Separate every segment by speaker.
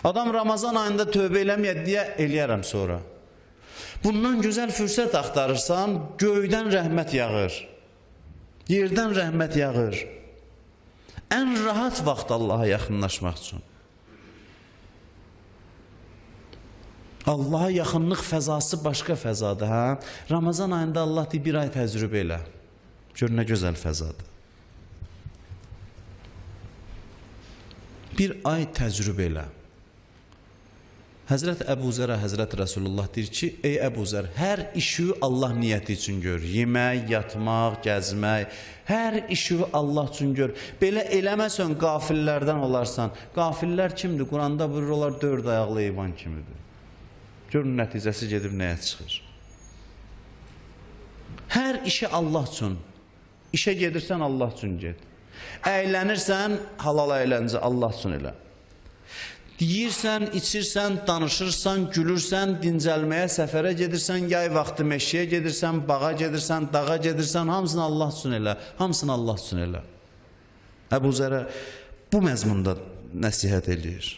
Speaker 1: Adam Ramazan ayında tövbə eləməyək deyə eləyərəm sonra. Bundan gözəl fürsət axtarırsan, göydən rəhmət yağır. Yerdən rəhmət yağır. Ən rahat vaxt Allaha yaxınlaşmaq üçün. Allaha yaxınlıq fəzası başqa fəzadır. Hə? Ramazan ayında Allah deyir, bir ay təcrübə elə. Gör nə gözəl fəzadır. Bir ay təcrübə elə. Həzrət Əbu Zərə, Həzrət Rəsulullah deyir ki, ey Əbu Zər, hər işi Allah niyyəti üçün gör. Yemək, yatmaq, gəzmək, hər işi Allah üçün gör. Belə eləməsən qafillərdən olarsan. Qafillər kimdir? Quranda buyurur, onlar 4 ayaqlı heyvan kimidir. Görün nəticəsi gedib nəyə çıxır. Hər işi Allah üçün. İşə gedirsən Allah üçün get. Əylənirsən, halal əyləncə Allah üçün elə. Deyirsən, içirsən, danışırsan, gülürsən, dincəlməyə, səfərə gedirsən, yay vaxtı meşəyə gedirsən, bağa gedirsən, dağa gedirsən, hamısını Allah üçün elə, hamısını Allah üçün elə. Əbu Zərə bu məzmunda nəsihət edir.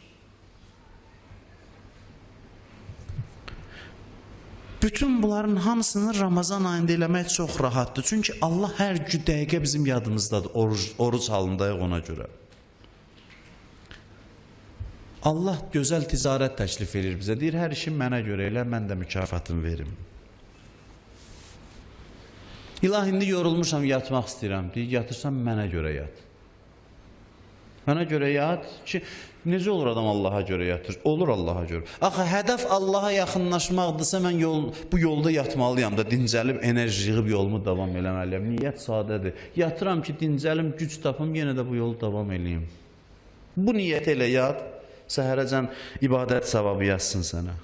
Speaker 1: Bütün bunların hamısını Ramazan ayında eləmək çox rahatdır. Çünki Allah hər dəqiqə bizim yadımızdadır, oruc halındayıq ona görə. Allah gözəl ticarət təklif edir bizə. Deyir, hər işin mənə görə elə, mən də mükafatını verim. İlahi, indi yorulmuşam, yatmaq istəyirəm. Deyir, yatırsan mənə görə yat. Mənə görə yat ki, necə olur adam Allaha görə yatır? Olur Allaha görə. Axı, hədəf Allaha yaxınlaşmaqdırsa, mən bu yolda yatmalıyam da, dincəlib, enerji yığıb yolumu davam eləməliyəm. Niyyət sadədir. Yatıram ki, dincəlim, güc tapım, yenə də bu yolu davam eləyim. Bu niyyət elə yat. Səhərəcən ibadət savabı yazsın sənə.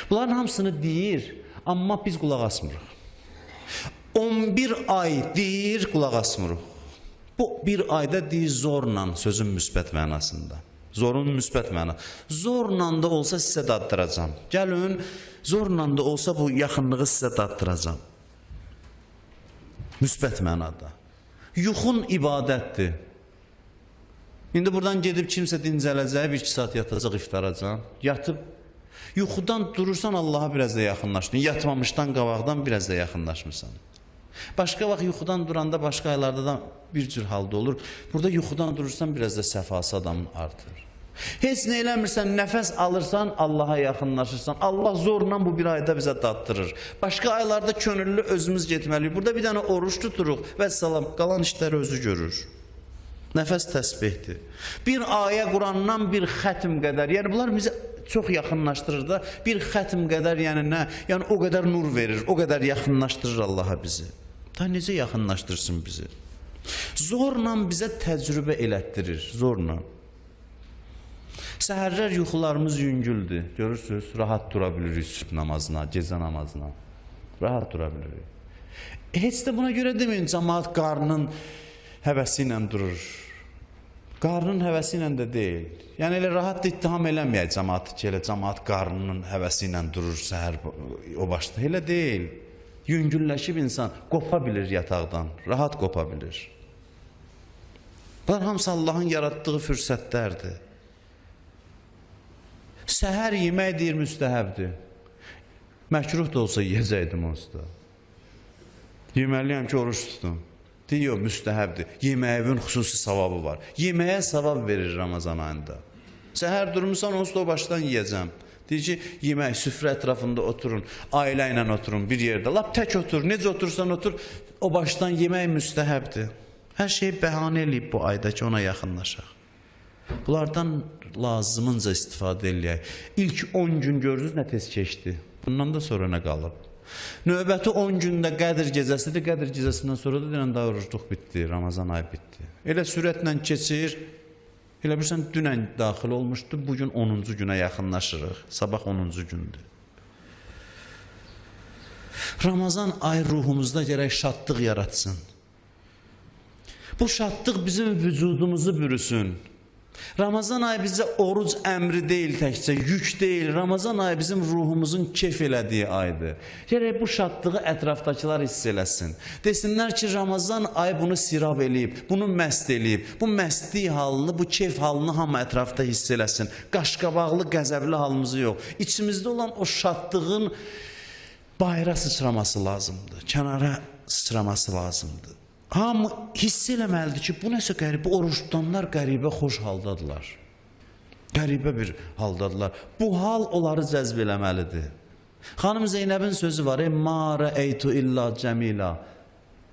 Speaker 1: Bunların hamısını deyir, amma biz qulaq asmırıq. 11 ay deyir, qulaq asmırıq. Bu bir ayda deyir zorla, sözün müsbət mənasında. Zorun müsbət mənası. Zorla da olsa sizə daddıracam. Gəlin, zorla da olsa bu yaxınlığı sizə daddıracam. Müsbət mənada. Yuxun ibadətdir. İndi buradan gedib kimsə dincələcək, 1-2 saat yatacaq, iftaracan. Yatıb, yuxudan durursan Allaha biraz da yaxınlaşdın. Yatmamışdan qabaqdan biraz da yaxınlaşmışsan. Başqa vaxt yuxudan duranda, başqa aylarda da bir cür halda olur. Burada yuxudan durursan biraz da səfası adamın artır. Heç nə eləmirsən, nəfəs alırsan, Allaha yaxınlaşırsan. Allah zorla bu bir ayda bizə daddırır. Başqa aylarda könüllü özümüz getməliyik. Burada bir dənə oruç tuturuq və salam, qalan işləri özü görür. Nəfəs təsbihdir. Bir ayə Qurandan bir xətm qədər, yəni bunlar bizi çox yaxınlaşdırır da, bir xətm qədər, yəni nə? Yəni o qədər nur verir, o qədər yaxınlaşdırır Allaha bizi. Da necə yaxınlaşdırsın bizi? Zorla bizə təcrübə elətdirir, zorla. Səhərlər yuxularımız yüngüldür, görürsünüz, rahat dura bilirik sübh namazına, gecə namazına. Rahat dura bilirik. Heç də buna görə deməyin, cəmaat qarnının həvəsi ilə durur. Qarnın həvəsi ilə də deyil. Yəni elə rahat ittiham eləməyək cəmaatı ki, elə cəmaat qarnının həvəsi ilə durur səhər o başda. Elə deyil. Yüngülləşib insan qopa bilir yataqdan, rahat qopa bilir. Bunlar hamısı Allahın yaratdığı fürsətlərdir. Səhər yemək deyir müstəhəbdir. Məkruh da olsa yiyəcəkdim onsuz da. Yeməliyəm ki, oruç tutum. Deyir, müstəhəbdir. Yeməyin xüsusi savabı var. Yeməyə savab verir Ramazan ayında. Səhər durmuşsan, onsuz da o başdan yiyəcəm. Deyir ki, yemək, süfrə ətrafında oturun, ailə ilə oturun bir yerdə. Lap tək otur, necə otursan otur, o başdan yemək müstəhəbdir. Hər şeyi bəhanə eləyib bu ayda ki, ona yaxınlaşaq. Bunlardan lazımınca istifadə eləyək. İlk 10 gün gördünüz nə tez keçdi. Bundan da sonra nə qalıb? Növbəti 10 gündə Qədir gecəsidir. Qədir gecəsindən sonra da deyən daha orucluq bitdi, Ramazan ayı bitdi. Elə sürətlə keçir. Elə bilirsən, dünən daxil olmuşdu, bugün 10-cu günə yaxınlaşırıq. Sabah 10-cu gündür. Ramazan ayı ruhumuzda gərək şadlıq yaratsın. Bu şadlıq bizim vücudumuzu bürüsün. Ramazan ayı bizə oruc əmri deyil təkcə, yük deyil. Ramazan ayı bizim ruhumuzun keyf elədiyi aydır. Gərək bu şadlığı ətrafdakılar hiss eləsin. Desinlər ki, Ramazan ayı bunu sirab eləyib, bunu məst eləyib. Bu məstlik halını, bu keyf halını hamı ətrafda hiss eləsin. Qaşqabaqlı, qəzəbli halımızı yox. İçimizdə olan o şadlığın bayıra sıçraması lazımdır, kənara sıçraması lazımdır. Hamı hiss eləməlidir ki, bu nəsə qəribə, oruç tutanlar qəribə xoş haldadılar. Qəribə bir haldadılar. Bu hal onları cəzb eləməlidir. Xanım Zeynəbin sözü var, "Ma rəeytu illa cəmila."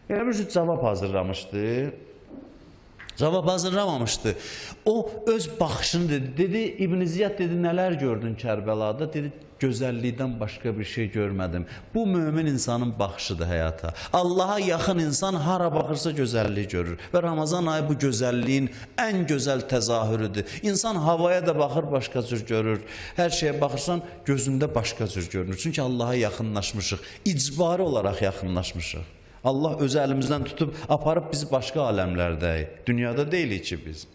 Speaker 1: Yəni bir cavab hazırlamışdı. Cavab hazırlamamışdı. O öz baxışını dedi. Dedi, İbn Ziyad dedi, nələr gördün Kərbəlada? Dedi, gözəllikdən başqa bir şey görmədim. Bu mömin insanın baxışıdır həyata. Allaha yaxın insan hara baxırsa gözəlliyi görür. Və Ramazan ayı bu gözəlliyin ən gözəl təzahürüdür. İnsan havaya da baxır, başqa cür görür. Hər şeyə baxırsan, gözündə başqa cür görünür. Çünki Allaha yaxınlaşmışıq. İcbari olaraq yaxınlaşmışıq. Allah özü əlimizdən tutub, aparıb bizi başqa aləmlərdəyik. Dünyada deyilik ki biz.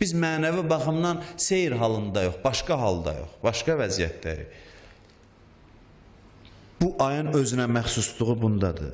Speaker 1: Biz mənəvi baxımdan seyir halında yox, başqa halda yox, başqa vəziyyətdəyik. Bu ayın özünə məxsusluğu bundadır.